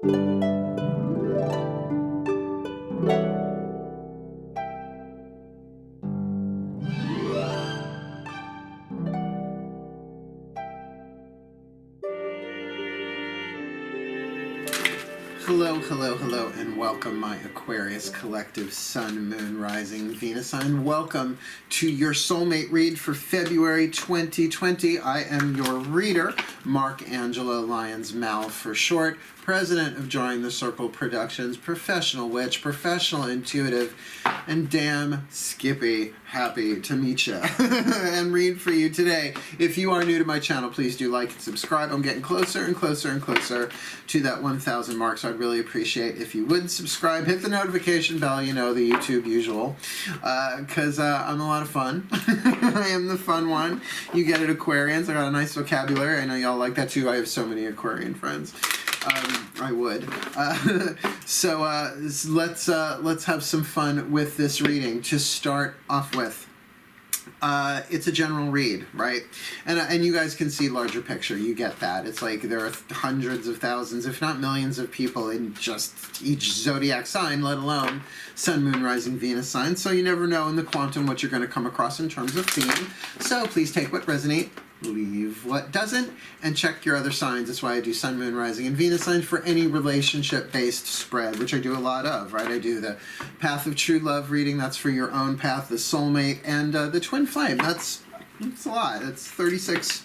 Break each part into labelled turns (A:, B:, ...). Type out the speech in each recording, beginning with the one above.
A: Hello, hello, hello, and welcome, my Aquarius collective Sun, Moon, Rising, Venus sign. Welcome to your soulmate read for February 2020. I am your reader, Mark Angela Lyons, Mal for short, president of Join the Circle Productions, professional witch, professional intuitive, and damn Skippy happy to meet you and read for you today. If you are new to my channel, please do like and subscribe. I'm getting closer and closer and closer to that 1,000 mark, so I'd really appreciate if you would subscribe, hit the notification bell, you know, the YouTube usual, because I'm a lot of fun. I am the fun one. You get it, Aquarians. I got a nice vocabulary. I know y'all like that too. I have so many Aquarian friends. I would. So let's have some fun with this reading. To start off with, it's a general read, right? And you guys can see larger picture. You get that. It's like there are hundreds of thousands, if not millions, of people in just each zodiac sign, let alone Sun, Moon, Rising, Venus sign. So you never know in the quantum what you're going to come across in terms of theme. So please take what resonates, leave what doesn't, and check your other signs. That's why I do Sun, Moon, Rising, and Venus signs for any relationship-based spread, which I do a lot of, right? I do the Path of True Love reading. That's for your own path, the soulmate, and the twin flame. That's a lot. That's 36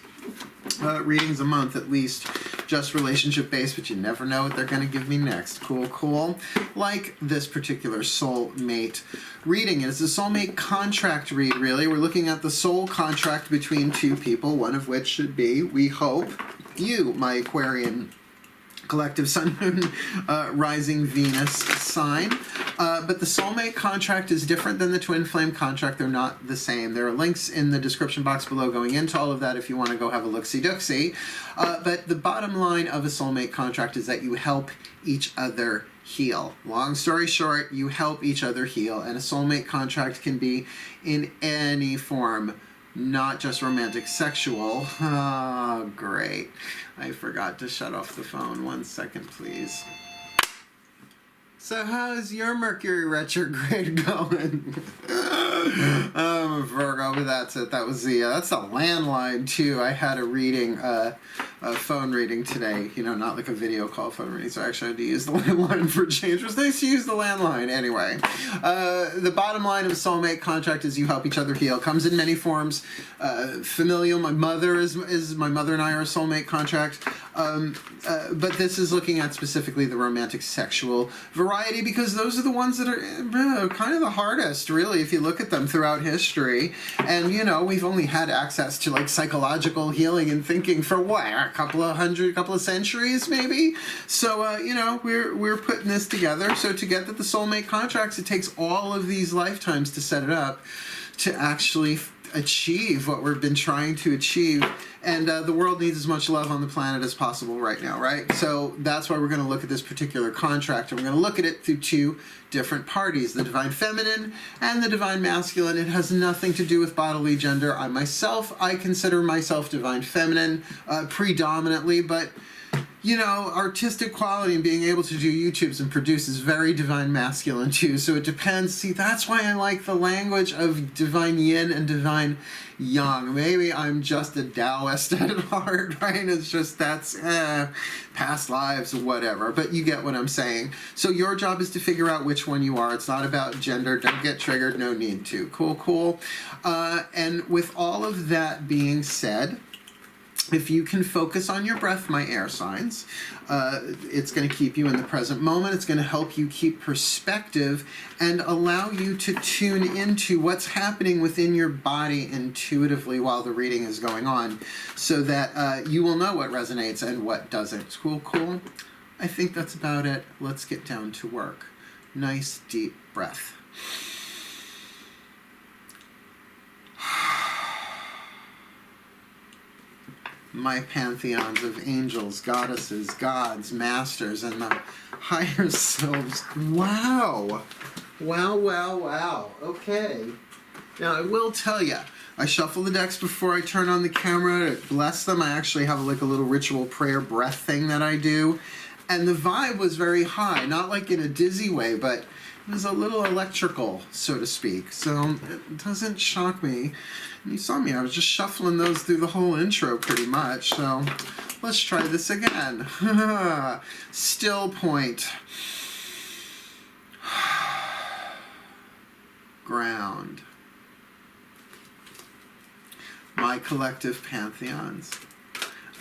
A: readings a month at least, just relationship-based, but you never know what they're going to give me next. Cool, cool. Like this particular soulmate reading. It's a soulmate contract read, really. We're looking at the soul contract between two people, one of which should be, we hope, you, my Aquarian collective Sun, Moon, Rising, Venus sign. But the soulmate contract is different than the twin flame contract. They're not the same. There are links in the description box below going into all of that if you want to go have a look-see-dook-see. But the bottom line of a soulmate contract is that you help each other heal. Long story short, you help each other heal. And a soulmate contract can be in any form, not just romantic, sexual. Oh, great. I forgot to shut off the phone. 1 second, please. So how's your Mercury retrograde going? I'm a Virgo, but that's it. That was that's a landline too. I had a reading, a phone reading today. You know, not like a video call phone reading. So I actually had to use the landline for a change. It was nice to use the landline anyway. The bottom line of a soulmate contract is you help each other heal. Comes in many forms. Familial. My mother my mother and I are a soulmate contract. But this is looking at specifically the romantic sexual variety, because those are the ones that are kind of the hardest, really, if you look at them throughout history. And, you know, we've only had access to, like, psychological healing and thinking for, what, a couple of centuries, maybe? So, you know, we're putting this together. So to get the soulmate contracts, it takes all of these lifetimes to set it up to actually achieve what we've been trying to achieve. And the world needs as much love on the planet as possible right now, right? So that's why we're going to look at this particular contract, and we're going to look at it through two different parties, the divine feminine and the divine masculine. It has nothing to do with bodily gender. I consider myself divine feminine predominantly, but you know, artistic quality and being able to do YouTubes and produce is very divine masculine too. So it depends. See, that's why I like the language of divine yin and divine yang. Maybe I'm just a Taoist at heart, right? It's just that's past lives or whatever. But you get what I'm saying. So your job is to figure out which one you are. It's not about gender. Don't get triggered. No need to. Cool, cool. And with all of that being said, if you can focus on your breath, my air signs, it's going to keep you in the present moment. It's going to help you keep perspective and allow you to tune into what's happening within your body intuitively while the reading is going on, so that you will know what resonates and what doesn't. Cool, cool. I think that's about it. Let's get down to work. Nice deep breath. My pantheons of angels, goddesses, gods, masters, and the higher selves. Wow. Wow, wow, wow. Okay. Now, I will tell you, I shuffle the decks before I turn on the camera to bless them. I actually have like a little ritual prayer breath thing that I do. And the vibe was very high, not like in a dizzy way, but it was a little electrical, so to speak. So it doesn't shock me. You saw me, I was just shuffling those through the whole intro pretty much. So let's try this again. Still point. Ground. My collective pantheons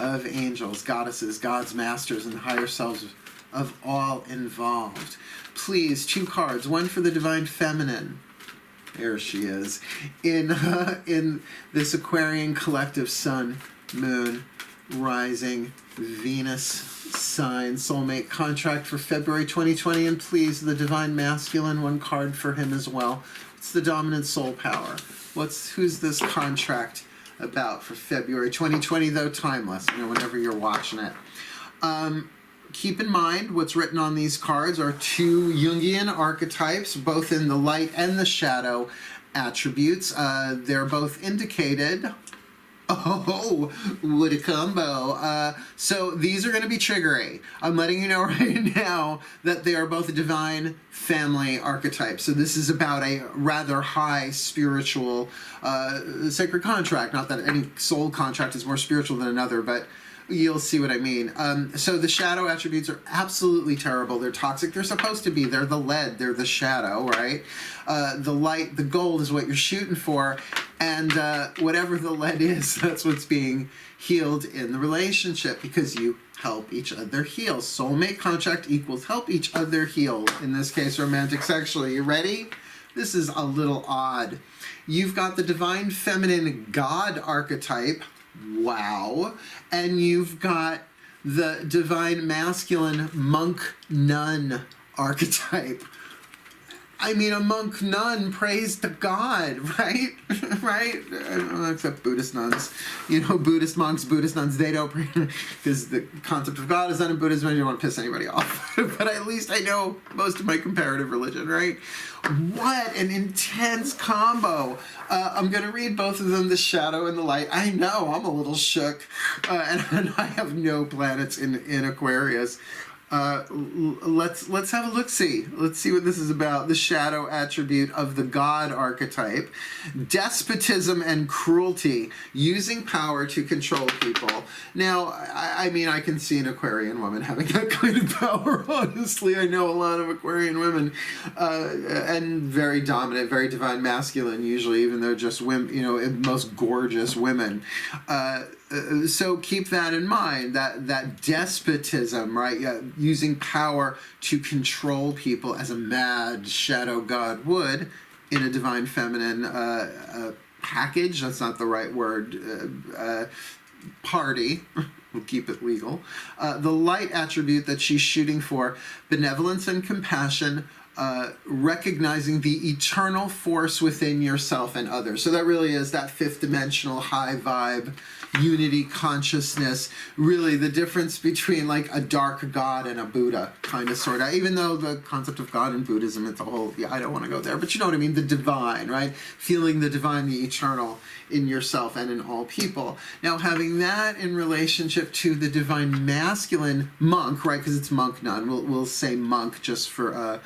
A: of angels, goddesses, gods, masters, and higher selves of all involved. Please, 2 cards, one for the divine feminine. There she is. In this Aquarian collective sun, moon, rising, Venus sign, soulmate contract for February 2020. And please, the divine masculine, 1 card for him as well. It's the dominant soul power. Who's this contract about for February 2020, though timeless, whenever you're watching it. Keep in mind what's written on these cards are 2 Jungian archetypes, both in the light and the shadow attributes. They're both indicated. Oh, what a combo. So these are going to be triggery. I'm letting you know right now that they are both divine family archetypes. So this is about a rather high spiritual sacred contract. Not that any soul contract is more spiritual than another, but you'll see what I mean. So the shadow attributes are absolutely terrible. They're toxic. They're supposed to be. They're the lead. They're the shadow, right? The light, the gold is what you're shooting for. And whatever the lead is, that's what's being healed in the relationship because you help each other heal. Soulmate contract equals help each other heal. In this case, romantic sexually. You ready? This is a little odd. You've got the divine feminine God archetype. Wow. And you've got the divine masculine monk nun archetype. I mean, a monk nun prays to God, right? Right? Except Buddhist nuns. Buddhist monks, Buddhist nuns, they don't pray because the concept of God is not in Buddhism and you don't want to piss anybody off. But at least I know most of my comparative religion, right? What an intense combo. I'm going to read both of them, the shadow and the light. I know, I'm a little shook. And I have no planets in Aquarius. Let's have a look-see. Let's see what this is about. The shadow attribute of the God archetype. Despotism and cruelty. Using power to control people. Now, I mean, I can see an Aquarian woman having that kind of power, honestly. I know a lot of Aquarian women. And very dominant, very divine masculine, usually, even though just women, most gorgeous women. So keep that in mind, that despotism, right? Using power to control people as a mad shadow god would in a divine feminine package. That's not the right word. Party. We'll keep it legal. The light attribute that she's shooting for, benevolence and compassion, recognizing the eternal force within yourself and others. So that really is that 5th dimensional high vibe, unity consciousness, really the difference between like a dark god and a Buddha, kind of, sort of, even though the concept of God in Buddhism, it's a whole, I don't want to go there, but you know what I mean, the divine, right? Feeling the divine, the eternal in yourself and in all people. Now, having that in relationship to the divine masculine monk, right, because it's monk nun, we'll say monk just for,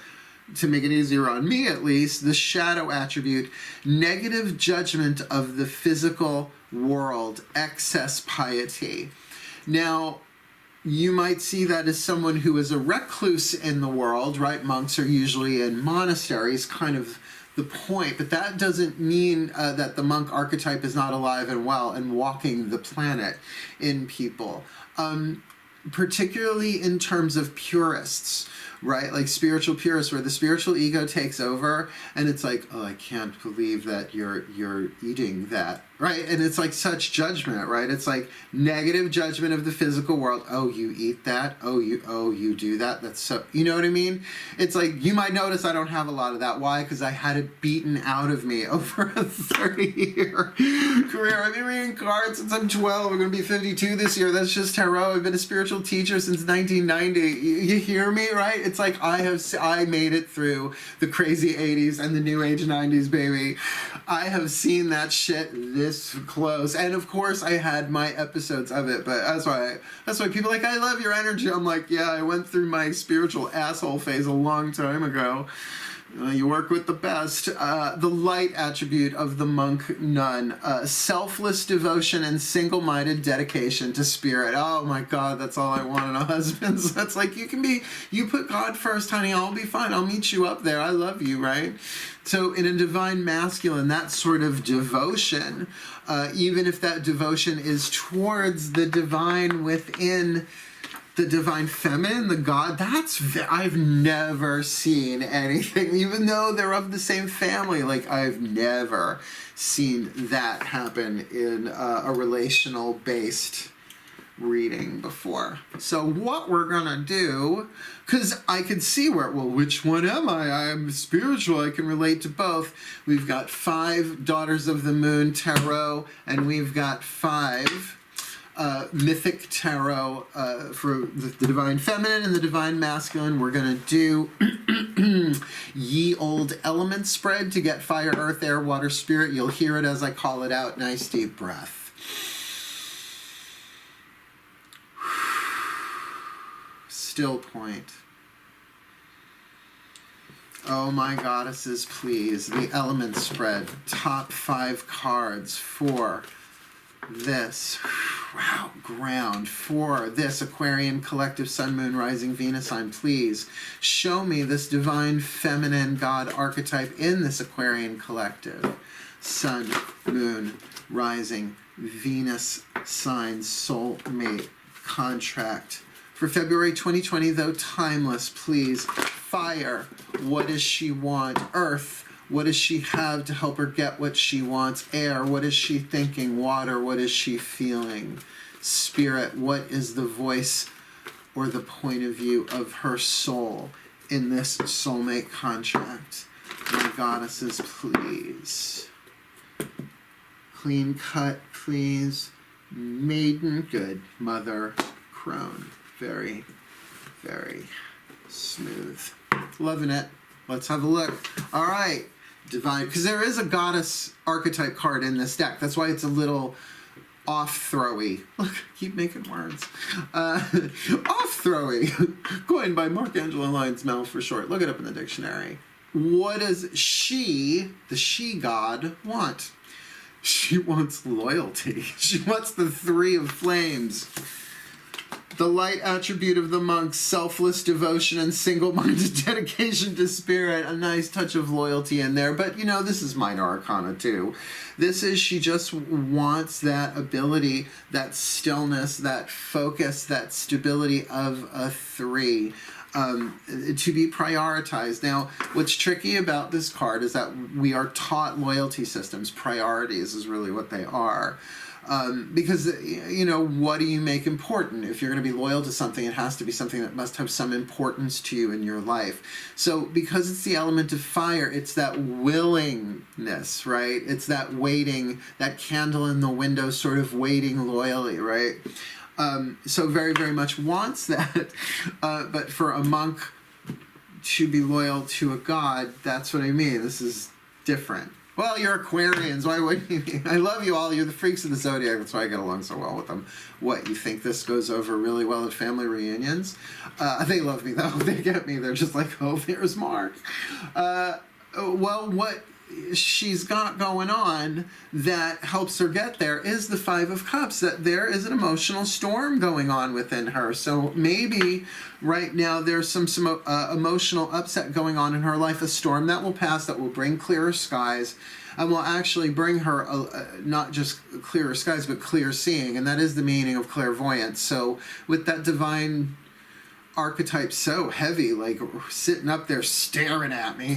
A: to make it easier on me at least, the shadow attribute, negative judgment of the physical world, excess piety. Now, you might see that as someone who is a recluse in the world, right? Monks are usually in monasteries, kind of the point, but that doesn't mean that the monk archetype is not alive and well and walking the planet in people. Particularly in terms of purists, right? Like spiritual purists, where the spiritual ego takes over and it's like, oh, I can't believe that you're eating that, right? And it's like such judgment, right? It's like negative judgment of the physical world. Oh, you eat that? Oh, you do that? That's so, you know what I mean? It's like, you might notice I don't have a lot of that. Why? Because I had it beaten out of me over a 30-year career. I've been reading cards since I'm 12. I'm going to be 52 this year. That's just tarot. I've been a spiritual teacher since 1990. You hear me, right? It's like I made it through the crazy 80s and the new age 90s, baby. I have seen that shit this close. And of course I had my episodes of it, but that's why people are like, I love your energy. I'm like, yeah, I went through my spiritual asshole phase a long time ago. You work with the best. The light attribute of the monk nun. Selfless devotion and single-minded dedication to spirit. Oh my God, that's all I want in a husband. So that's like, you put God first, honey, I'll be fine. I'll meet you up there. I love you, right? So in a divine masculine, that sort of devotion, even if that devotion is towards the divine within the divine feminine, the God, I've never seen anything, even though they're of the same family, like I've never seen that happen in a relational based reading before. So what we're gonna do, because I could see which one am I? I'm spiritual, I can relate to both. We've got 5 Daughters of the Moon tarot, and we've got 5 mythic tarot for the divine feminine and the divine masculine. We're going to do ye old element spread to get fire, earth, air, water, spirit. You'll hear it as I call it out. Nice deep breath. Still point. Oh my goddesses, please. The element spread. Top 5 cards for this, wow, ground for this Aquarian collective sun, moon, rising, Venus sign. Please show me this divine feminine God archetype in this Aquarian collective. Sun, moon, rising, Venus sign, soulmate, contract. For February 2020, though timeless, please. Fire, what does she want? Earth, what does she have to help her get what she wants? Air, what is she thinking? Water, what is she feeling? Spirit, what is the voice or the point of view of her soul in this soulmate contract? My goddesses, please. Clean cut, please. Maiden, good. Mother, crone. Very, very smooth. Loving it. Let's have a look. All right. Divine, because there is a goddess archetype card in this deck. That's why it's a little off-throwy. Look, keep making words. Off-throwy. Coined by Mark-Angela Lyons Mel for short. Look it up in the dictionary. What does she, the she god, want? She wants loyalty. She wants the 3 of flames. The light attribute of the monk, selfless devotion and single-minded dedication to spirit. A nice touch of loyalty in there. But, you know, this is minor arcana, too. This is, she just wants that ability, that stillness, that focus, that stability of a 3 to be prioritized. Now, what's tricky about this card is that we are taught loyalty systems. Priorities is really what they are. Because, you know, what do you make important? If you're going to be loyal to something, it has to be something that must have some importance to you in your life. So because it's the element of fire, it's that willingness, right? It's that waiting, that candle in the window sort of waiting loyally, right? So very, very much wants that. But for a monk to be loyal to a god, that's what I mean. This is different. Well, you're Aquarians. Why wouldn't you? I love you all. You're the freaks of the zodiac. That's why I get along so well with them. What, you think this goes over really well at family reunions? They love me, though. They get me. They're just like, oh, there's Mark. Well, what she's got going on that helps her get there is the 5 of Cups, that there is an emotional storm going on within her. So maybe right now there's some emotional upset going on in her life, a storm that will pass, that will bring clearer skies, and will actually bring her not just clearer skies, but clear seeing, and that is the meaning of clairvoyance. So with that divine archetype so heavy, like sitting up there staring at me,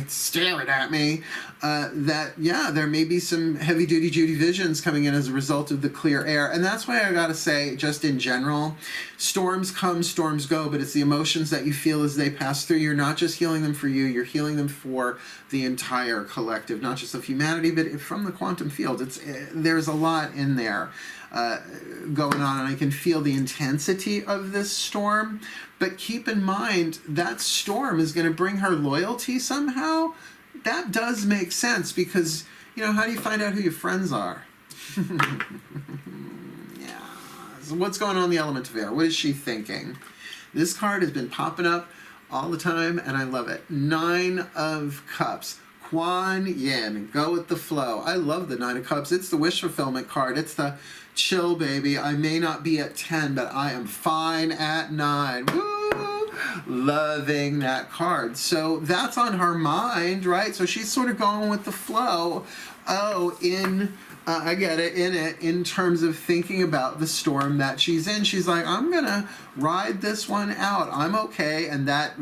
A: that, yeah, there may be some heavy-duty Judy visions coming in as a result of the clear air. And that's why I gotta say, just in general, storms come, storms go, but it's the emotions that you feel as they pass through. You're not just healing them for you, you're healing them for the entire collective, not just of humanity, but from the quantum field. There's a lot in there. going on, and I can feel the intensity of this storm. But keep in mind, that storm is going to bring her loyalty somehow. That does make sense, because, you know, how do you find out who your friends are? Yeah. So what's going on in the element of air? What is she thinking? This card has been popping up all the time, and I love it. 9 of Cups. Kuan Yin. Go with the flow. I love the 9 of Cups. It's the wish fulfillment card. It's the chill, baby. I may not be at 10, but I am fine at 9. Woo! Loving that card. So that's on her mind, right? So she's sort of going with the flow. Oh, I get it, in terms of thinking about the storm that she's in. She's like, I'm going to ride this one out. I'm okay. And that,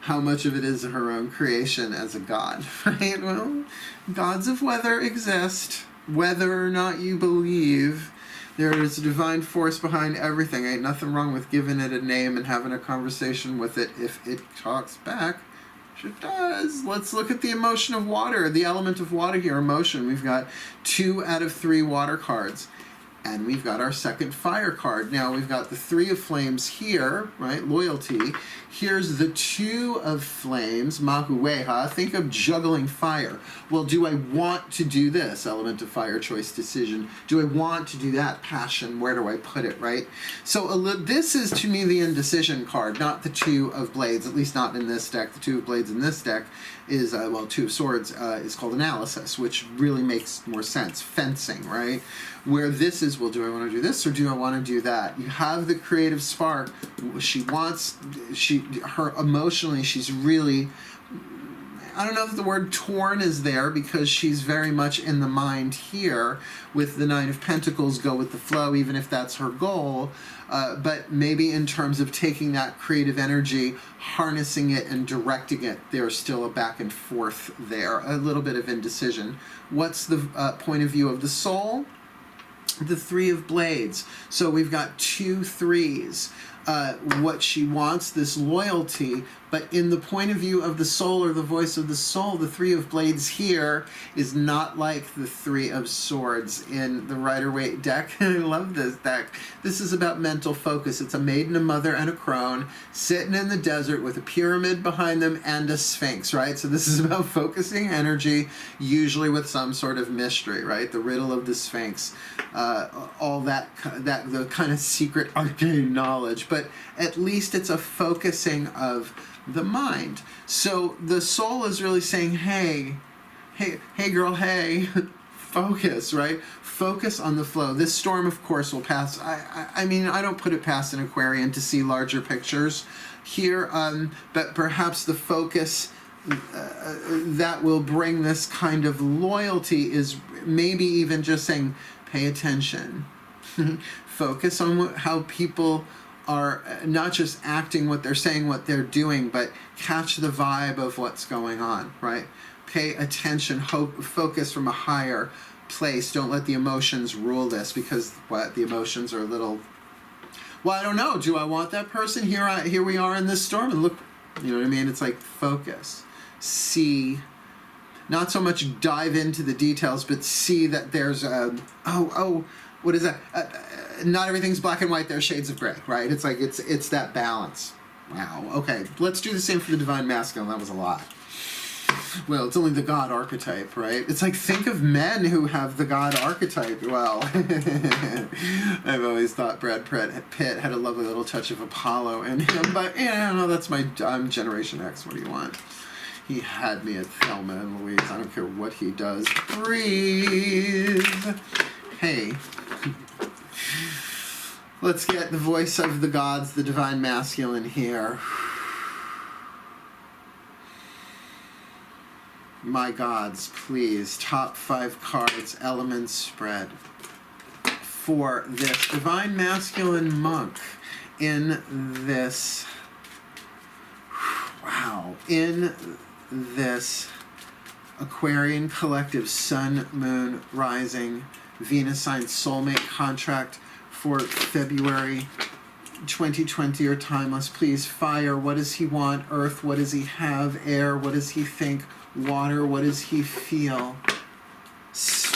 A: how much of it is her own creation as a god, right? Well, gods of weather exist. Whether or not you believe, there is a divine force behind everything. Ain't nothing wrong with giving it a name and having a conversation with it if it talks back. It does. Let's look at the emotion of water, the element of water here, emotion. We've got 2 out of 3 water cards. And we've got our second fire card. Now we've got the 3 of flames here, right? Loyalty. Here's the 2 of flames, Mahueha. Think of juggling fire. Well, do I want to do this? Element of fire, choice, decision. Do I want to do that? Passion. Where do I put it, right? So this is, to me, the indecision card, not the 2 of blades, at least not in this deck. The 2 of blades in this deck is, well, 2 of swords is called analysis, which really makes more sense. Fencing, right? Where this is, well, do I want to do this or do I want to do that? You have the creative spark. Her emotionally, she's really, I don't know if the word torn is there, because she's very much in the mind here with the 9 of Pentacles, go with the flow, even if that's her goal. But maybe in terms of taking that creative energy, harnessing it and directing it, there's still a back and forth there, a little bit of indecision. What's the point of view of the soul? The 3 of blades. So we've got 2 3s. What she wants, this loyalty, but in the point of view of the soul, or the voice of the soul, the 3 of blades here is not like the 3 of swords in the Rider-Waite deck. I love this deck. This is about mental focus. It's a maiden, a mother, and a crone sitting in the desert with a pyramid behind them and a sphinx, right? So this is about focusing energy, usually with some sort of mystery, right? The riddle of the sphinx, all that the kind of secret arcane knowledge, but at least it's a focusing of the mind. So the soul is really saying, hey girl, hey, focus, right? Focus on the flow. This storm, of course, will pass. I mean, I don't put it past an Aquarian to see larger pictures here, but perhaps the focus that will bring this kind of loyalty is maybe even just saying, pay attention. Focus on how people are not just acting what they're saying, what they're doing, but catch the vibe of what's going on, right? Pay attention, focus from a higher place. Don't let the emotions rule this, because the emotions are a little, well, I don't know. Do I want that person? Here we are in this storm, and look, you know what I mean? It's like focus, see, not so much dive into the details, but see that there's what is that? Not everything's black and white. There's shades of gray, right? It's like it's that balance. Wow. Okay, let's do the same for the divine masculine. That was a lot. Well, it's only the God archetype, right? It's like, think of men who have the God archetype. Well, I've always thought Brad Pitt had a lovely little touch of Apollo in him, but yeah, no, that's I'm Generation X. What do you want? He had me at Thelma and Louise. I don't care what he does. Breathe. Hey. Let's get the voice of the gods, the divine masculine here. My gods, please. Top 5 cards, elements spread. For this divine masculine monk in this, in this Aquarian collective sun, moon, rising, Venus sign soulmate contract for February 2020 or timeless. Please, fire, what does he want? Earth, what does he have? Air, what does he think? Water, what does he feel?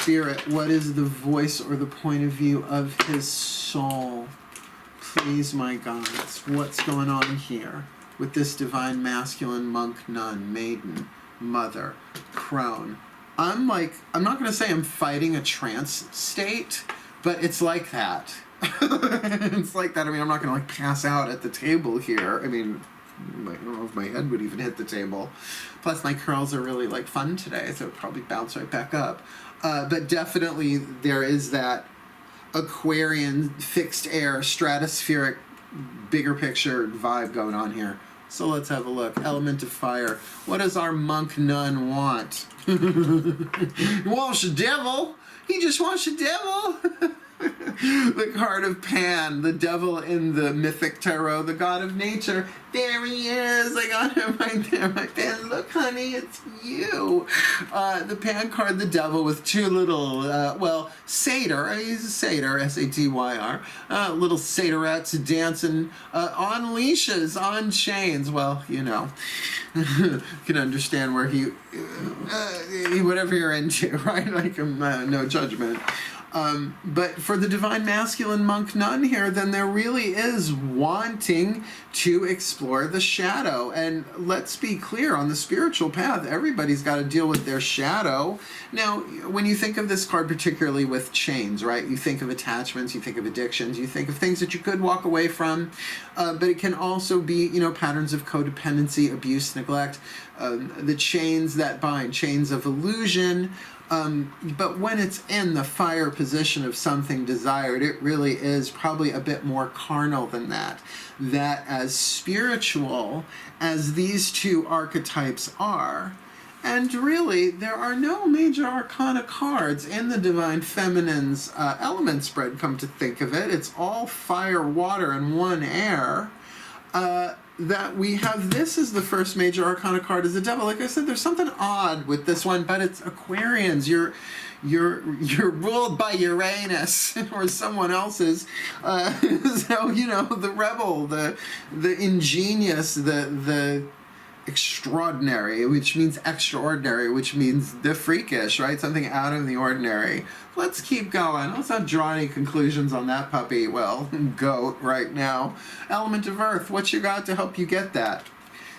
A: Spirit, what is the voice or the point of view of his soul? Please, my gods, what's going on here with this divine masculine monk, nun, maiden, mother, crone? I'm not going to say I'm fighting a trance state, but it's like that. It's like that. I mean, I'm not going to like pass out at the table here. I mean, I don't know if my head would even hit the table. Plus, my curls are really like fun today, so it'll probably bounce right back up. But definitely there is that Aquarian, fixed air, stratospheric, bigger picture vibe going on here. So let's have a look. Element of fire. What does our monk nun want? He wants the devil. He just wants the devil. The card of Pan, the devil in the mythic tarot, the god of nature. There he is. I got him right there, my Pan. Look, honey, it's you. The Pan card, the devil, with two little, satyr. He's a satyr, S-A-T-Y-R. Little satyrettes dancing on leashes, on chains. Well, you know, you can understand where he whatever you're into, right? Like, no judgment. But for the divine masculine monk nun here, then there really is wanting to explore the shadow. And let's be clear, on the spiritual path, everybody's got to deal with their shadow. Now, when you think of this card, particularly with chains, right? You think of attachments, you think of addictions, you think of things that you could walk away from, but it can also be, you know, patterns of codependency, abuse, neglect, the chains that bind, chains of illusion. But when it's in the fire position of something desired, it really is probably a bit more carnal than that. That as spiritual as these two archetypes are, and really there are no major arcana cards in the Divine Feminine's element spread, come to think of it. It's all fire, water, and one air. That we have this as the first major arcana card as the devil. Like I said, there's something odd with this one, but it's Aquarians. You're ruled by Uranus or someone else's. So, you know, the rebel, the ingenious, the extraordinary, which means extraordinary, which means the freakish, right? Something out of the ordinary. Let's keep going. Let's not draw any conclusions on that puppy. Well, goat right now. Element of earth, what you got to help you get that?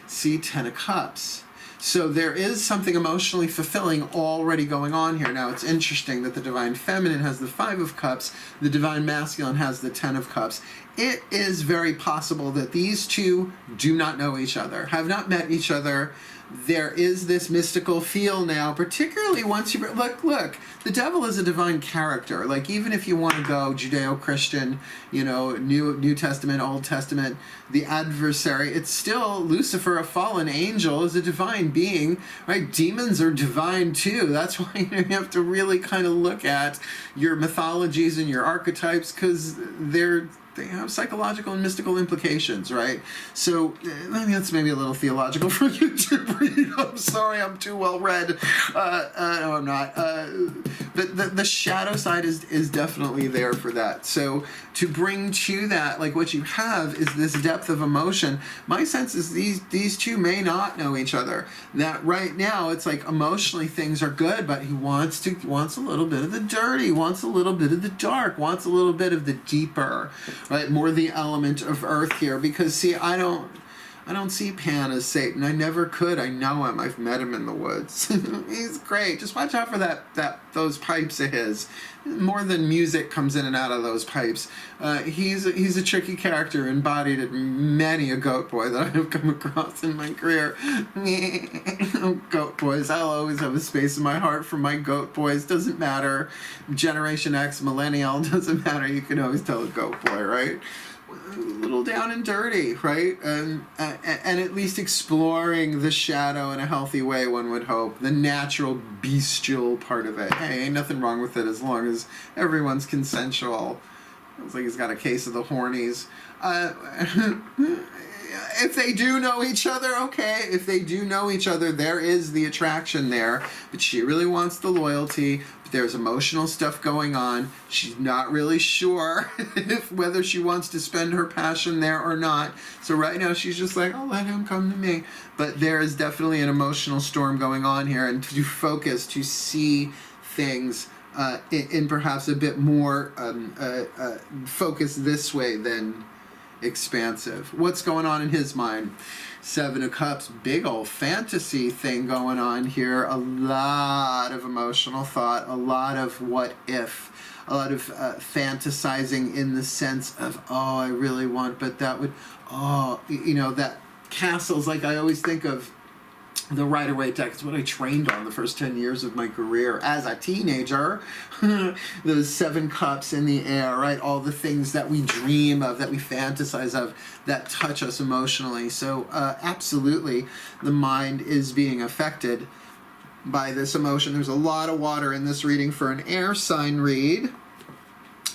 A: See, Ten of Cups. So there is something emotionally fulfilling already going on here. Now, it's interesting that the Divine Feminine has the Five of Cups, the Divine Masculine has the Ten of Cups. It is very possible that these two do not know each other, have not met each other. There is this mystical feel now, particularly once you look, the devil is a divine character. Like, even if you want to go Judeo-Christian, you know, New Testament, Old Testament, the adversary, it's still Lucifer, a fallen angel, is a divine being, right? Demons are divine too. That's why you have to really kind of look at your mythologies and your archetypes, because they have psychological and mystical implications, right? So that's maybe a little theological for you to read. I'm sorry, I'm too well read. No, I'm not. But the shadow side is definitely there for that. So to bring to that, like, what you have is this depth of emotion. My sense is these two may not know each other. That right now it's like emotionally things are good, but he wants a little bit of the dirty, wants a little bit of the dark, wants a little bit of the deeper, right? More the element of earth here, because see, I don't see Pan as Satan. I never could. I know him. I've met him in the woods. He's great. Just watch out for those pipes of his. More than music comes in and out of those pipes. He's a tricky character, embodied in many a goat boy that I have come across in my career. Goat boys. I'll always have a space in my heart for my goat boys. Doesn't matter. Generation X, millennial, doesn't matter. You can always tell a goat boy, right? A little down and dirty, right? And at least exploring the shadow in a healthy way, one would hope. The natural, bestial part of it. Hey, ain't nothing wrong with it as long as everyone's consensual. Looks like he's got a case of the hornies. If they do know each other, okay. If they do know each other, there is the attraction there. But she really wants the loyalty. But there's emotional stuff going on. She's not really sure whether she wants to spend her passion there or not. So right now she's just like, I'll let him come to me. But there is definitely an emotional storm going on here. And to focus, to see things in perhaps a bit more focus this way than expansive. What's going on in his mind? Seven of Cups, big old fantasy thing going on here. A lot of emotional thought, a lot of what if, a lot of fantasizing in the sense of, oh, I really want, but that would, oh, you know, that castles, like I always think of the Rider-Waite deck. It's what I trained on the first 10 years of my career as a teenager. Those 7 cups in the air, right? All the things that we dream of, that we fantasize of, that touch us emotionally. So absolutely, the mind is being affected by this emotion. There's a lot of water in this reading for an air sign read.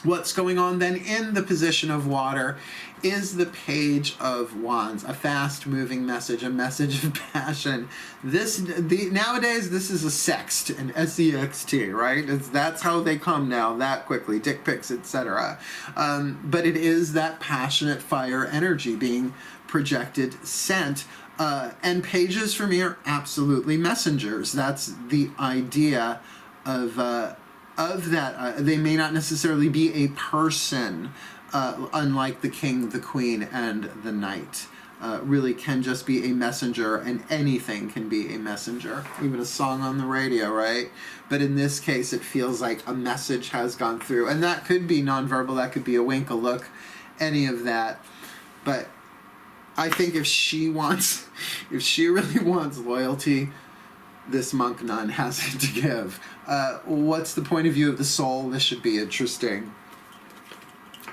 A: What's going on then in the position of water is the Page of Wands, a fast-moving message, a message of passion. Nowadays, this is a sext, an S-E-X-T, right? That's how they come now, that quickly, dick pics, etc. But it is that passionate fire energy being projected, sent. And pages for me are absolutely messengers. That's the idea of that. They may not necessarily be a person, unlike the king, the queen, and the knight. Really can just be a messenger, and anything can be a messenger. Even a song on the radio, right? But in this case, it feels like a message has gone through. And that could be nonverbal, that could be a wink, a look, any of that. But I think if she really wants loyalty, this monk nun has it to give. What's the point of view of the soul? This should be interesting.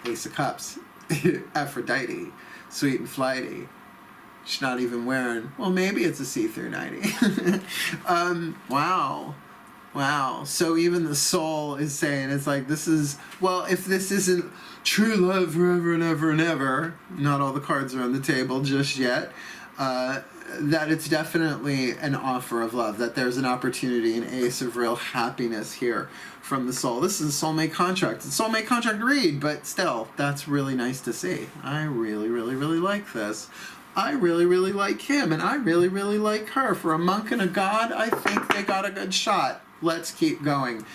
A: Ace of Cups. Aphrodite. Sweet and flighty. She's not even wearing... Well, maybe it's a see-through nightie. Wow. Wow. So even the soul is saying, it's like, this is... Well, if this isn't true love forever and ever and ever, not all the cards are on the table just yet, that it's definitely an offer of love, that there's an opportunity, an ace of real happiness here from the soul. This is a soulmate contract. It's a soulmate contract read, but still, that's really nice to see. I really, really, really like this. I really, really like him, and I really, really like her. For a monk and a god, I think they got a good shot. Let's keep going.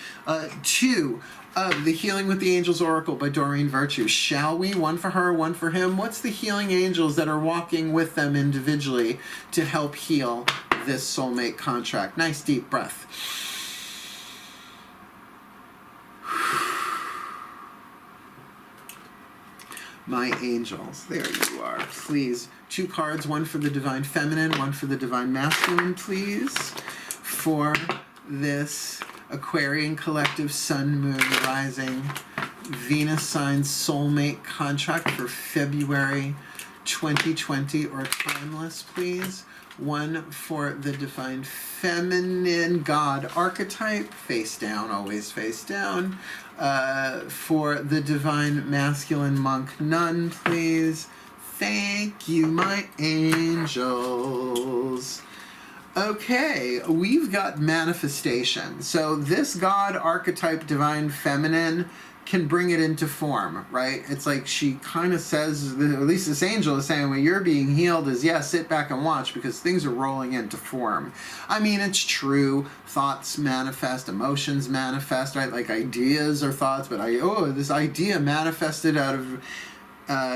A: 2 of The Healing with the Angels Oracle by Doreen Virtue. Shall we? One for her, one for him. What's the healing angels that are walking with them individually to help heal this soulmate contract? Nice deep breath. My angels, there you are. Please, 2 cards, one for the Divine Feminine, one for the Divine Masculine, please, for this Aquarian collective Sun, Moon, Rising, Venus sign soulmate contract for February 2020, or timeless, please. One for the Divine Feminine God archetype, face down, always face down. For the Divine Masculine Monk Nun, please. Thank you, my angels. Okay, we've got manifestation. So this God archetype, Divine Feminine, can bring it into form, right? It's like she kind of says, at least this angel is saying, when you're being healed is, yeah, sit back and watch, because things are rolling into form. I mean, it's true. Thoughts manifest, emotions manifest, right? Like ideas are thoughts, but this idea manifested out of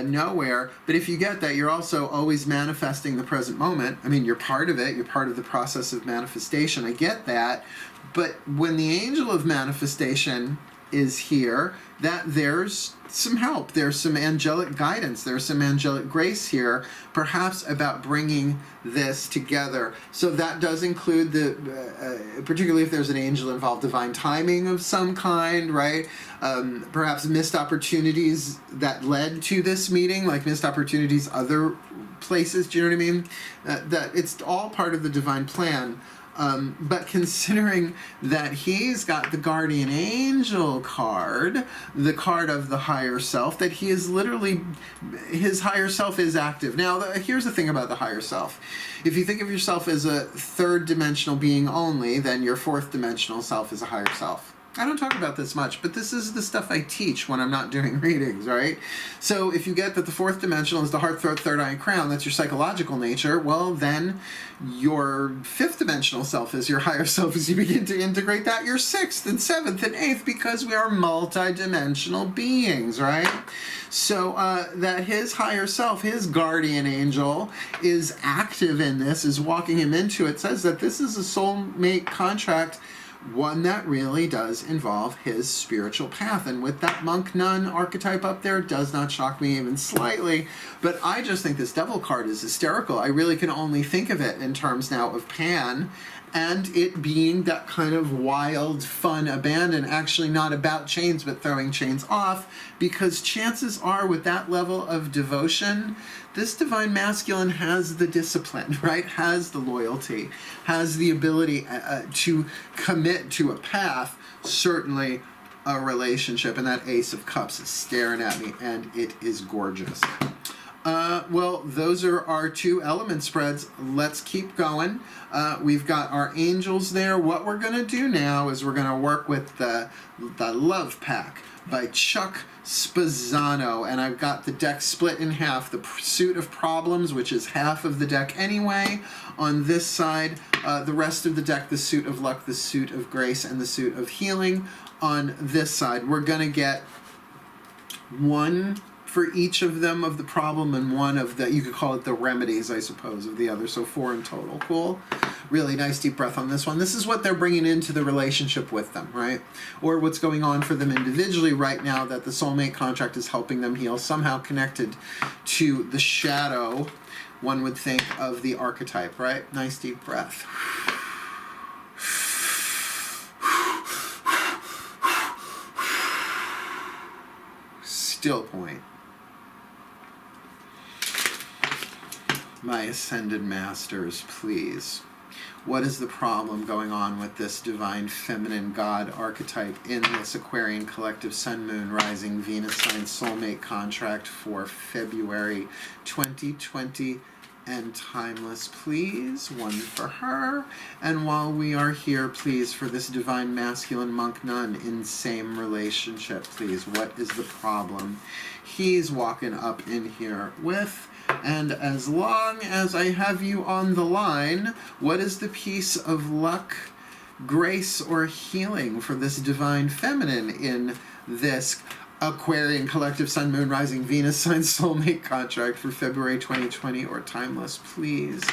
A: nowhere. But if you get that, you're also always manifesting the present moment. I mean, you're part of it. You're part of the process of manifestation. I get that. But when the angel of manifestation is here, that there's some help, there's some angelic guidance, there's some angelic grace here, perhaps about bringing this together. So that does include the, particularly if there's an angel involved, divine timing of some kind, right? Perhaps missed opportunities that led to this meeting, like missed opportunities other places, do you know what I mean? That it's all part of the divine plan. But considering that he's got the guardian angel card, the card of the higher self, that he is literally, his higher self is active. Now, here's the thing about the higher self. If you think of yourself as a third dimensional being only, then your fourth dimensional self is a higher self. I don't talk about this much, but this is the stuff I teach when I'm not doing readings, right? So if you get that the fourth dimensional is the heart, throat, third eye, and crown, that's your psychological nature, well, then your fifth dimensional self is your higher self as you begin to integrate that, your sixth and seventh and eighth, because we are multi-dimensional beings, right? So that his higher self, his guardian angel, is active in this, is walking him into it, says that this is a soulmate contract, one that really does involve his spiritual path. And with that monk nun archetype up there, does not shock me even slightly. But I just think this devil card is hysterical. I really can only think of it in terms now of Pan, and it being that kind of wild, fun abandon, actually not about chains, but throwing chains off, because chances are with that level of devotion, this divine masculine has the discipline, right? Has the loyalty, has the ability to commit to a path, certainly a relationship. And that Ace of Cups is staring at me, and it is gorgeous. Well, those are our two element spreads. Let's keep going. We've got our angels there. What we're going to do now is we're going to work with the Love Pack by Chuck Spezzano, and I've got the deck split in half. The Suit of Problems, which is half of the deck anyway, on this side. The rest of the deck, the Suit of Luck, the Suit of Grace, and the Suit of Healing on this side. We're going to get one for each of them of the problem and one of the, you could call it the remedies, I suppose, of the other. So 4 in total. Cool. Really nice deep breath on this one. This is what they're bringing into the relationship with them, right? Or what's going on for them individually right now that the soulmate contract is helping them heal, somehow connected to the shadow, one would think, of the archetype, right? Nice deep breath. Still point. My Ascended Masters, please. What is the problem going on with this divine feminine God archetype in this Aquarian collective Sun, Moon, Rising, Venus sign soulmate contract for February 2020 and timeless, please? One for her. And while we are here, please, for this divine masculine monk nun in same relationship, please. What is the problem he's walking up in here with? And as long as I have you on the line, what is the piece of luck, grace, or healing for this divine feminine in this Aquarian collective Sun, Moon, Rising, Venus sign soulmate contract for February 2020 or timeless, please?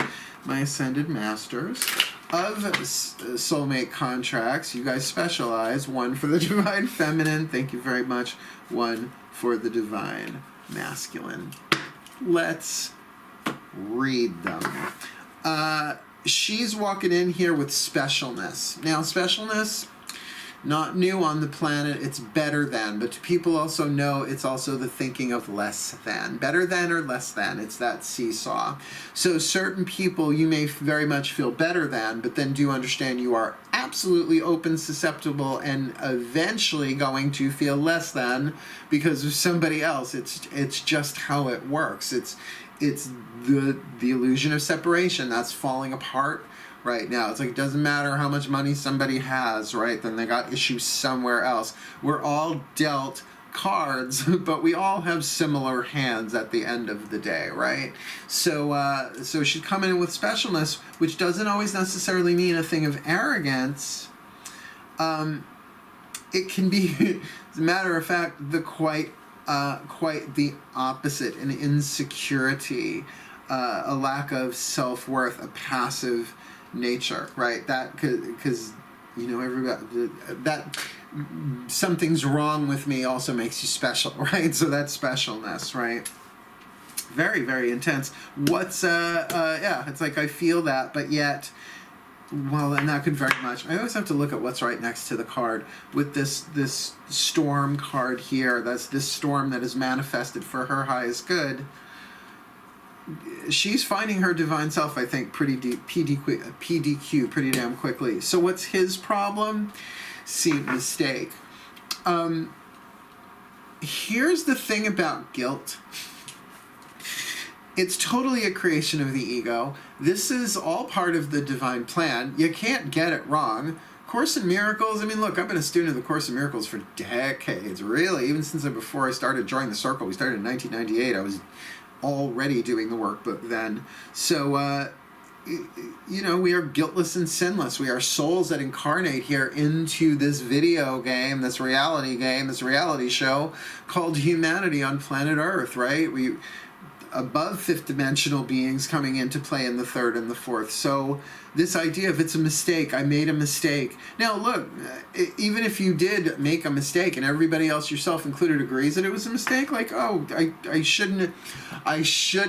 A: My Ascended Masters of soulmate contracts, you guys specialize. One for the divine feminine, thank you very much. One for the divine masculine. Let's read them. She's walking in here with specialness. Now, specialness, not new on the planet, it's better than, but people also know it's also the thinking of less than. Better than or less than, it's that seesaw. So certain people you may very much feel better than, but then do understand you are absolutely open, susceptible, and eventually going to feel less than because of somebody else. It's just how it works. It's the illusion of separation that's falling apart right now. It's like, it doesn't matter how much money somebody has, right? Then they got issues somewhere else. We're all dealt cards, but we all have similar hands at the end of the day, right? So she's coming in with specialness, which doesn't always necessarily mean a thing of arrogance. It can be, as a matter of fact, the quite the opposite: an insecurity, a lack of self-worth, a passive nature, right? That because you know everybody that something's wrong with me also makes you special, right? So that's specialness, right? Very, very intense. What's yeah, it's like I feel that, but yet, well, and that could very much. I always have to look at what's right next to the card. With this storm card here, that's this storm that is manifested for her highest good. She's finding her divine self, I think, pretty deep, PDQ, pretty damn quickly. So what's his problem? See, mistake. Here's the thing about guilt. It's totally a creation of the ego. This is all part of the divine plan. You can't get it wrong. Course in Miracles, I mean, look, I've been a student of the Course in Miracles for decades, really. Even since before I started joining the circle. We started in 1998. I was already doing the workbook then. So, you know, we are guiltless and sinless. We are souls that incarnate here into this video game, this reality show called humanity on planet Earth, right? We above fifth dimensional beings coming into play in the third and the fourth. So this idea of it's a mistake, I made a mistake. Now look, even if you did make a mistake and everybody else, yourself included, agrees that it was a mistake, like, oh, I shouldn't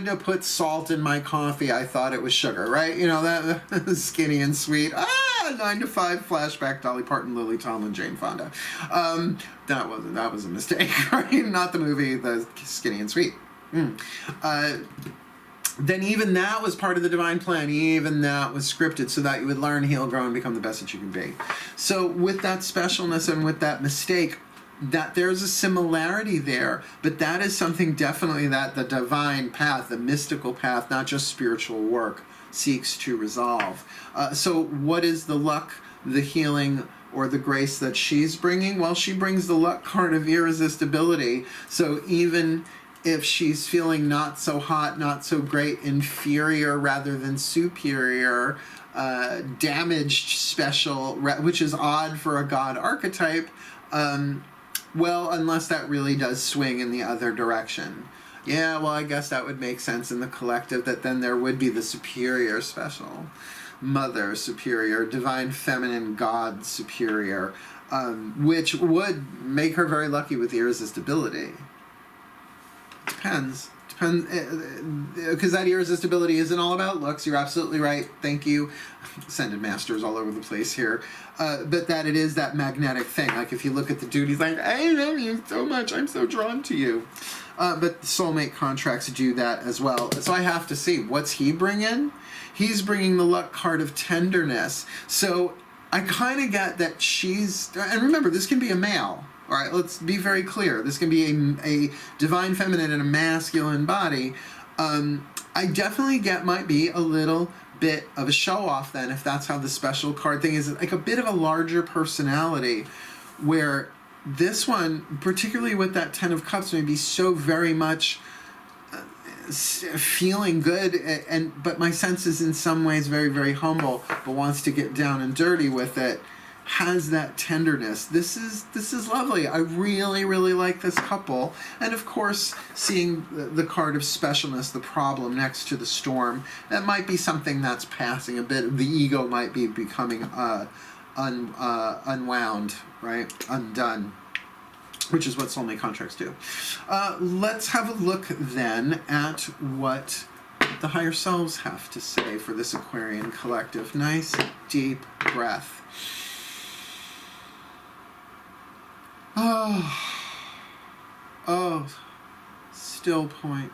A: have put salt in my coffee, I thought it was sugar, right? You know, that skinny and sweet. 9 to 5 flashback, Dolly Parton, Lily Tomlin, Jane Fonda. That was a mistake, right? Not the movie, the Skinny and Sweet. Then even that was part of the divine plan. Even that was scripted so that you would learn, heal, grow, and become the best that you can be. So with that specialness and with that mistake, that there's a similarity there, but that is something definitely that the divine path, the mystical path, not just spiritual work, seeks to resolve. So what is the luck, the healing, or the grace that she's bringing? Well, she brings the luck card of irresistibility. So even if she's feeling not so hot, not so great, inferior rather than superior, damaged, special, which is odd for a god archetype, well, unless that really does swing in the other direction. Yeah, well, I guess that would make sense in the collective, that then there would be the superior special, mother superior, divine feminine god superior, which would make her very lucky with irresistibility. Depends, because that irresistibility isn't all about looks. You're absolutely right. Thank you. Ascended masters all over the place here. But that it is that magnetic thing. Like if you look at the dude, he's like, I love you so much. I'm so drawn to you. But soulmate contracts do that as well. So I have to see, what's he bringing? He's bringing the luck card of tenderness. So I kind of get that she's, and remember, this can be a male. All right, let's be very clear. This can be a divine feminine and a masculine body. I definitely get might be a little bit of a show-off then, if that's how the special card thing is, like a bit of a larger personality, where this one, particularly with that Ten of Cups, may be so very much feeling good, but my sense is in some ways very, very humble, but wants to get down and dirty with it. Has that tenderness. This is lovely. I really, really like this couple. And of course, seeing the card of specialness, the problem next to the storm, that might be something that's passing a bit. The ego might be becoming unwound, right? Undone, which is what soulmate contracts do. Let's have a look then at what the higher selves have to say for this Aquarian collective. Nice, deep breath. Oh, still point.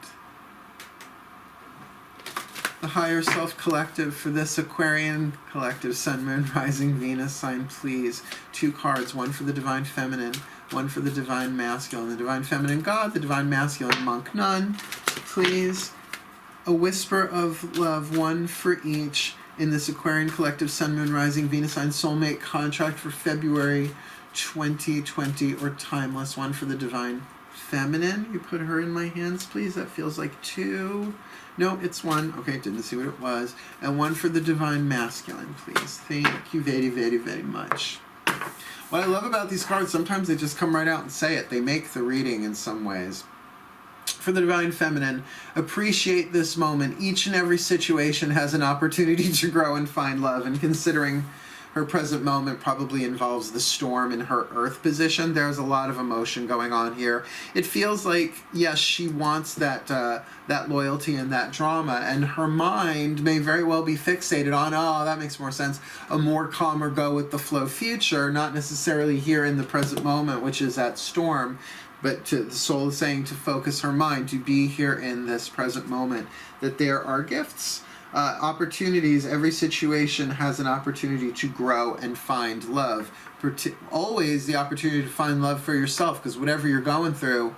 A: The higher self collective for this Aquarian collective, Sun, Moon, Rising, Venus sign, please. 2 cards, one for the divine feminine, one for the divine masculine. The divine feminine God, the divine masculine monk nun, please. A whisper of love, one for each in this Aquarian collective, Sun, Moon, Rising, Venus sign, soulmate contract for February 2020 or timeless. One for the divine feminine. You put her in my hands, please. That feels like 2. No, it's 1. Okay, didn't see what it was. And one for the divine masculine, please. Thank you very, very, very much. What I love about these cards, sometimes they just come right out and say it. They make the reading in some ways. For the divine feminine, appreciate this moment. Each and every situation has an opportunity to grow and find love. And considering her present moment probably involves the storm in her earth position, there's a lot of emotion going on here. It feels like, yes, she wants that that loyalty and that drama, and her mind may very well be fixated on, oh, that makes more sense, a more calmer go with the flow future, not necessarily here in the present moment, which is that storm, but the soul is saying to focus her mind, to be here in this present moment, that there are gifts. Opportunities. Every situation has an opportunity to grow and find love. Always the opportunity to find love for yourself, because whatever you're going through,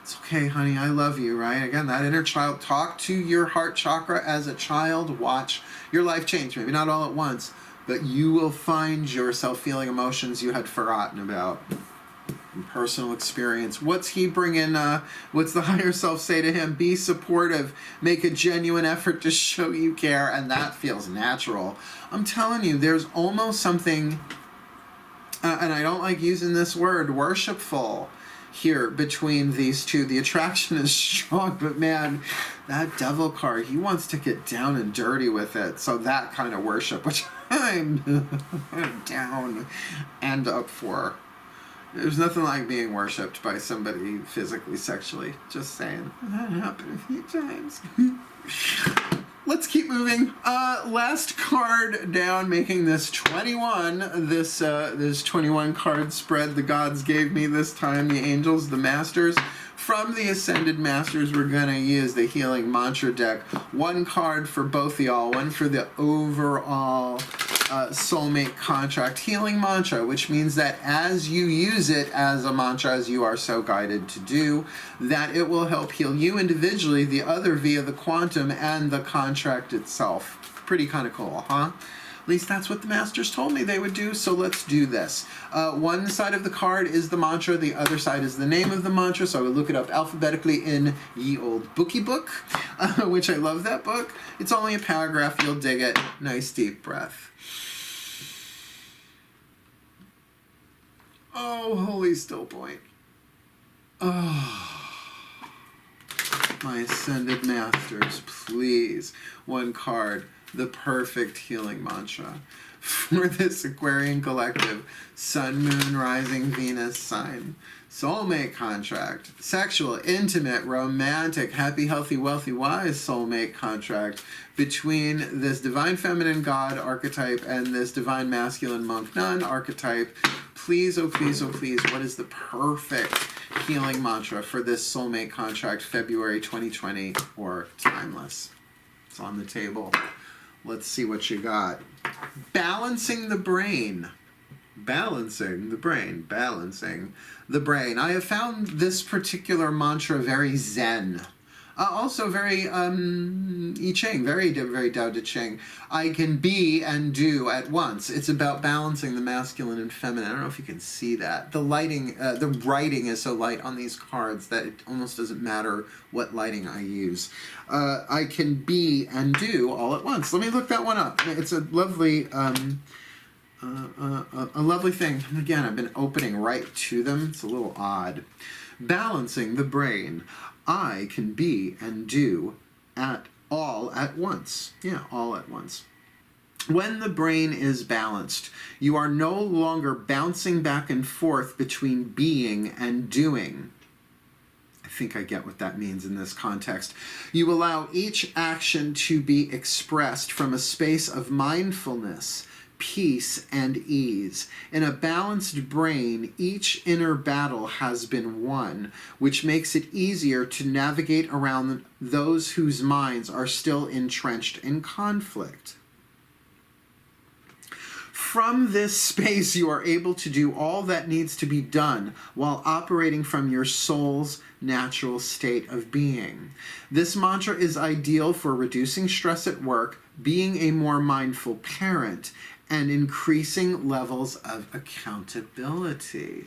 A: it's okay, honey, I love you, right? Again, that inner child, talk to your heart chakra as a child, watch your life change. Maybe not all at once, but you will find yourself feeling emotions you had forgotten about. From personal experience, what's he bringing? What's the higher self say to him? Be supportive, make a genuine effort to show you care, and that feels natural. I'm telling you, there's almost something, and I don't like using this word, worshipful here between these two. The attraction is strong, but man, that devil card, he wants to get down and dirty with it. So that kind of worship, which I'm down and up for. There's nothing like being worshipped by somebody physically, sexually. Just saying. That happened a few times. Let's keep moving. Last card down, making this 21. This 21 card spread the gods gave me this time. The angels, the masters. From the Ascended Masters, we're going to use the Healing Mantra deck. One card for both of y'all. One for the overall Soulmate contract healing mantra, which means that as you use it as a mantra, as you are so guided to do, that it will help heal you individually, the other via the quantum and the contract itself. Pretty kind of cool, huh? At least that's what the masters told me they would do, so let's do this. One side of the card is the mantra, the other side is the name of the mantra, so I would look it up alphabetically in Ye Old Bookie Book, which I love that book. It's only a paragraph, you'll dig it. Nice deep breath. Oh, holy still point. Oh, my Ascended Masters, please. One card. The perfect healing mantra for this Aquarian collective, Sun, Moon, Rising, Venus sign. Soulmate contract, sexual, intimate, romantic, happy, healthy, wealthy, wise soulmate contract between this divine feminine god archetype and this divine masculine monk nun archetype. Please, oh please, oh please, what is the perfect healing mantra for this soulmate contract, February 2020, or timeless? It's on the table. Let's see what you got. Balancing the brain. Balancing the brain. Balancing the brain. I have found this particular mantra very zen. Also very I Ching, very Tao Te Ching. I can be and do at once. It's about balancing the masculine and feminine. I don't know if you can see that. The lighting, the writing is so light on these cards that it almost doesn't matter what lighting I use. I can be and do all at once. Let me look that one up. It's a lovely, a lovely thing. Again, I've been opening right to them. It's a little odd. Balancing the brain. I can be and do all at once. Yeah, all at once. When the brain is balanced, you are no longer bouncing back and forth between being and doing. I think I get what that means in this context. You allow each action to be expressed from a space of mindfulness, peace, and ease. In a balanced brain, each inner battle has been won, which makes it easier to navigate around those whose minds are still entrenched in conflict. From this space, you are able to do all that needs to be done while operating from your soul's natural state of being. This mantra is ideal for reducing stress at work, being a more mindful parent, and increasing levels of accountability.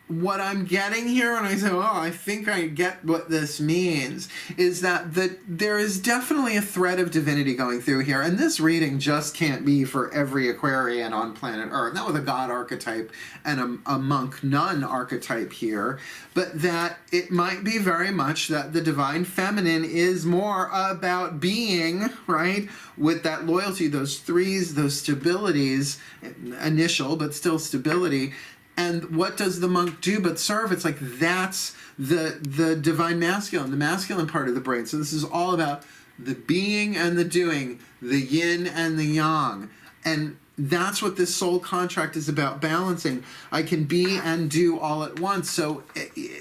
A: What I'm getting here when I say, oh, I think I get what this means, is that there is definitely a thread of divinity going through here, and this reading just can't be for every Aquarian on planet Earth. Not with a god archetype and a monk nun archetype here, but that it might be very much that the divine feminine is more about being, right, with that loyalty, those threes, those stabilities, initial, but still stability. And what does the monk do but serve? It's like that's the divine masculine, the masculine part of the brain. So this is all about the being and the doing, the yin and the yang. And that's what this soul contract is about, balancing. I can be and do all at once. So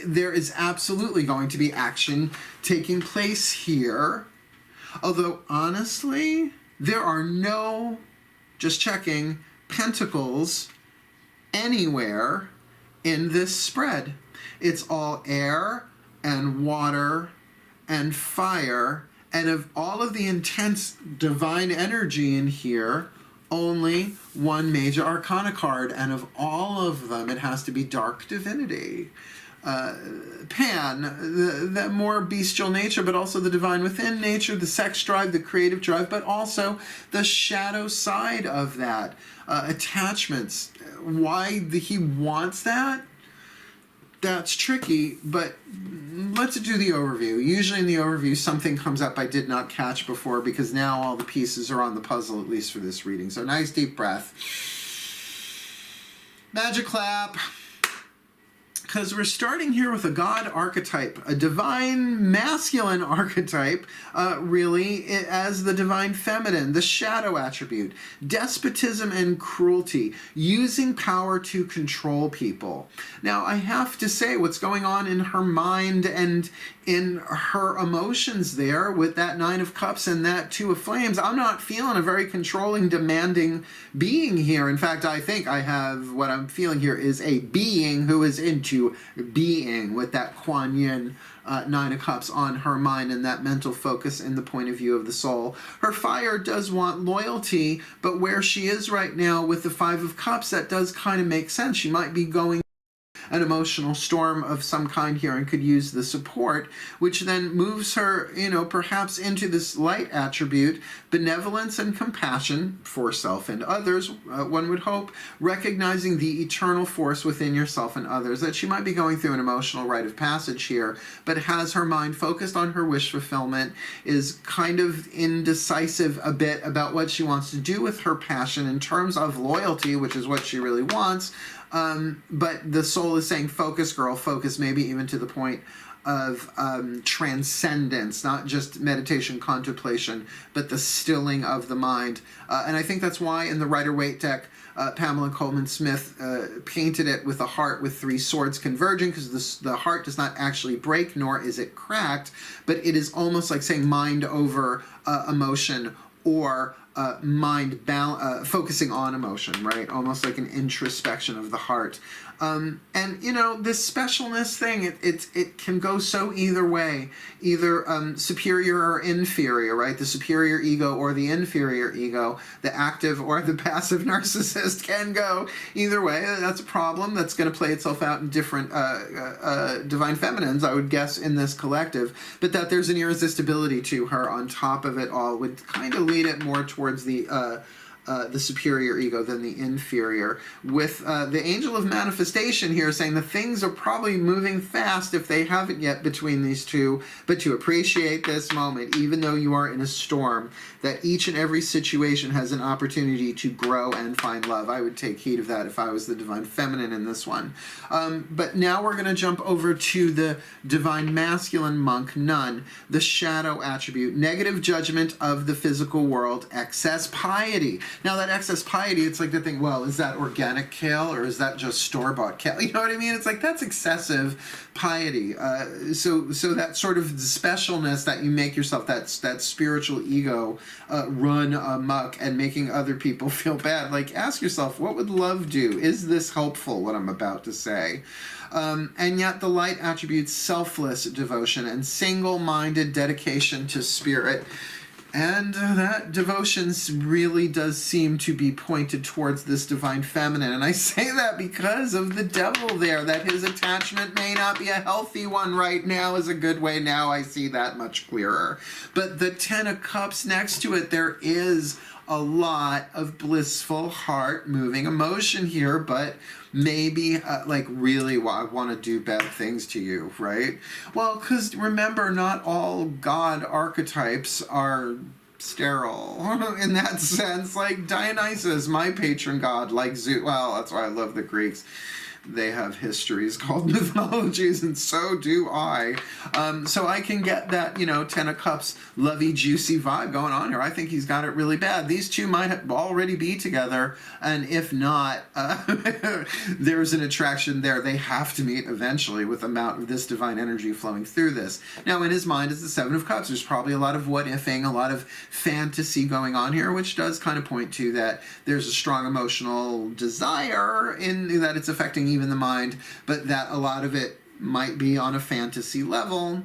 A: there is absolutely going to be action taking place here. Although, honestly, there are no, just checking, pentacles anywhere in this spread. It's all air and water and fire And of all of the intense divine energy in here, only one major arcana card, and of all of them, it has to be dark divinity. Pan, the more bestial nature, but also the divine within nature, the sex drive, the creative drive, but also the shadow side of that. Attachments. Why he wants that? That's tricky, but let's do the overview. Usually in the overview, something comes up I did not catch before, because now all the pieces are on the puzzle, at least for this reading. So nice deep breath. Magic clap. Because we're starting here with a God archetype, a divine masculine archetype, really, as the divine feminine, the shadow attribute, despotism and cruelty, using power to control people. Now, I have to say, what's going on in her mind and in her emotions there with that Nine of Cups and that Two of Flames, I'm not feeling a very controlling, demanding being here. In fact, I think I have, what I'm feeling here is a being who is into being, with that Kuan Yin Nine of Cups on her mind and that mental focus and the point of view of the soul. Her fire does want loyalty, but where she is right now with the Five of Cups, that does kind of make sense. She might be going an emotional storm of some kind here and could use the support, which then moves her, perhaps into this light attribute, benevolence and compassion for self and others, one would hope, recognizing the eternal force within yourself and others, that she might be going through an emotional rite of passage here, but has her mind focused on her wish fulfillment, is kind of indecisive a bit about what she wants to do with her passion in terms of loyalty, which is what she really wants. But the soul is saying, focus, girl, focus, maybe even to the point of transcendence, not just meditation, contemplation, but the stilling of the mind. And I think that's why in the Rider-Waite deck, Pamela Coleman-Smith painted it with a heart with three swords converging, because the heart does not actually break, nor is it cracked, but it is almost like saying mind over emotion, or focusing on emotion, right? Almost like an introspection of the heart. And this specialness thing, it can go so either way, either superior or inferior, right? The superior ego or the inferior ego, the active or the passive narcissist can go either way. That's a problem that's going to play itself out in different divine feminines, I would guess, in this collective. But that there's an irresistibility to her on top of it all would kind of lead it more towards the superior ego than the inferior, with the angel of manifestation here saying the things are probably moving fast if they haven't yet between these two, but to appreciate this moment, even though you are in a storm, that each and every situation has an opportunity to grow and find love. I would take heed of that if I was the divine feminine in this one. But now we're going to jump over to the divine masculine monk, Nun, the shadow attribute, negative judgment of the physical world, excess piety. Now that excess piety, it's like the thing, well, is that organic kale or is that just store-bought kale? You know what I mean? It's like, that's excessive piety. So that sort of specialness that you make yourself, that spiritual ego run amok and making other people feel bad. Like, ask yourself, what would love do? Is this helpful, what I'm about to say? And yet the light attributes selfless devotion and single-minded dedication to spirit. And that devotion really does seem to be pointed towards this divine feminine. And I say that because of the devil there, that his attachment may not be a healthy one right now is a good way. Now I see that much clearer. But the Ten of Cups next to it, there is a lot of blissful, heart-moving emotion here, but maybe really I want to do bad things to you, right? Well, because remember, not all God archetypes are sterile in that sense. Like Dionysus, my patron god, like Zeus. Well, that's why I love the Greeks. They have histories called mythologies, and so do I. So I can get that, Ten of Cups, lovey, juicy vibe going on here. I think he's got it really bad. These two might already be together, and if not, there's an attraction there. They have to meet eventually with the amount of this divine energy flowing through this. Now, in his mind is the Seven of Cups. There's probably a lot of what-ifing, a lot of fantasy going on here, which does kind of point to that there's a strong emotional desire in that it's affecting even the mind, but that a lot of it might be on a fantasy level.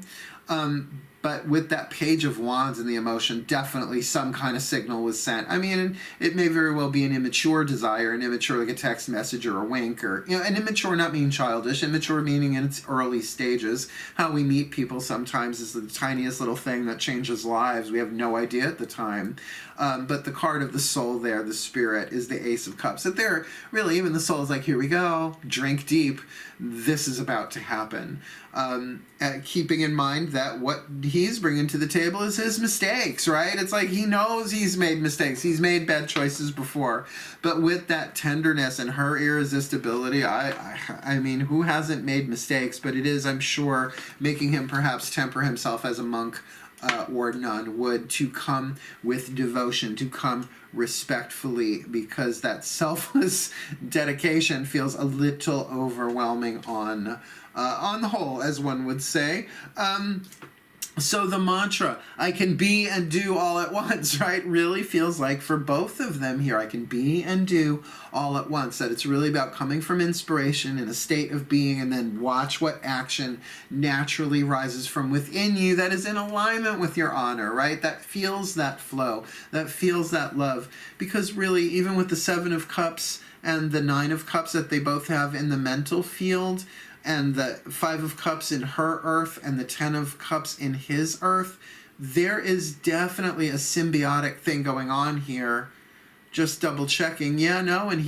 A: But with that Page of Wands and the emotion, definitely some kind of signal was sent. I mean, it may very well be an immature desire, an immature like a text message or a wink, or, you know, an immature not meaning childish, immature meaning in its early stages. How we meet people sometimes is the tiniest little thing that changes lives. We have no idea at the time. But the card of the soul there, the spirit, is the Ace of Cups. That there, really, even the soul is like, here we go, drink deep. This is about to happen. Keeping in mind that what he's bringing to the table is his mistakes, right? It's like he knows he's made mistakes. He's made bad choices before. But with that tenderness and her irresistibility, I mean, who hasn't made mistakes? But it is, I'm sure, making him perhaps temper himself as a monk or nun would, to come with devotion, to come respectfully, because that selfless dedication feels a little overwhelming on the whole, as one would say. So the mantra, I can be and do all at once, right, really feels like for both of them here, I can be and do all at once. That it's really about coming from inspiration in a state of being, and then watch what action naturally rises from within you that is in alignment with your honor, right? That feels that flow, that feels that love. Because really, even with the Seven of Cups and the Nine of Cups that they both have in the mental field, and the Five of Cups in her earth and the Ten of Cups in his earth, there is definitely a symbiotic thing going on here. Just double checking. Yeah, no, and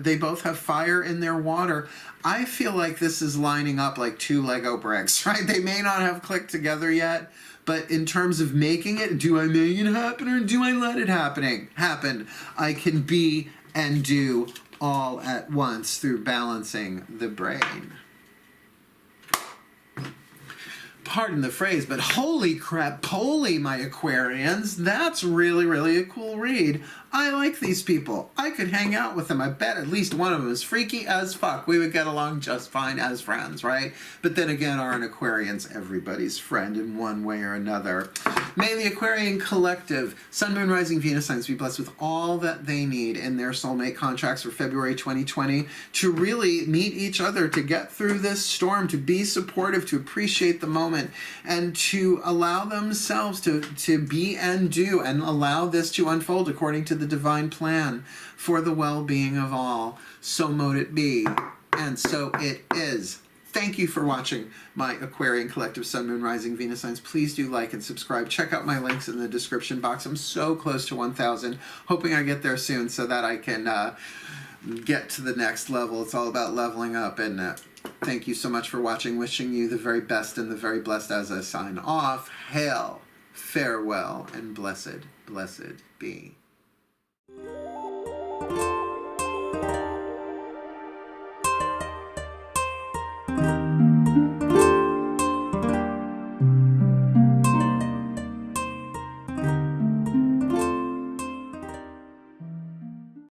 A: they both have fire in their water. I feel like this is lining up like two Lego bricks, right? They may not have clicked together yet, but in terms of making it, do I make it happen or do I let it happen? I can be and do all at once through balancing the brain. Pardon the phrase, but holy crap, poly, my Aquarians. That's really, really a cool read. I like these people. I could hang out with them. I bet at least one of them is freaky as fuck. We would get along just fine as friends, right? But then again, aren't Aquarians everybody's friend in one way or another? May the Aquarian collective, Sun, Moon, Rising, Venus signs be blessed with all that they need in their soulmate contracts for February 2020 to really meet each other, to get through this storm, to be supportive, to appreciate the moment, and to allow themselves to be and do, and allow this to unfold according to the divine plan for the well-being of all. So mote it be, and so it is. Thank you for watching my Aquarian Collective Sun, Moon, Rising, Venus signs. Please do like and subscribe. Check out my links in the description box. I'm so close to 1,000, hoping I get there soon so that I can get to the next level. It's all about leveling up, and thank you so much for watching. Wishing you the very best and the very blessed as I sign off. Hail, farewell, and blessed, blessed be.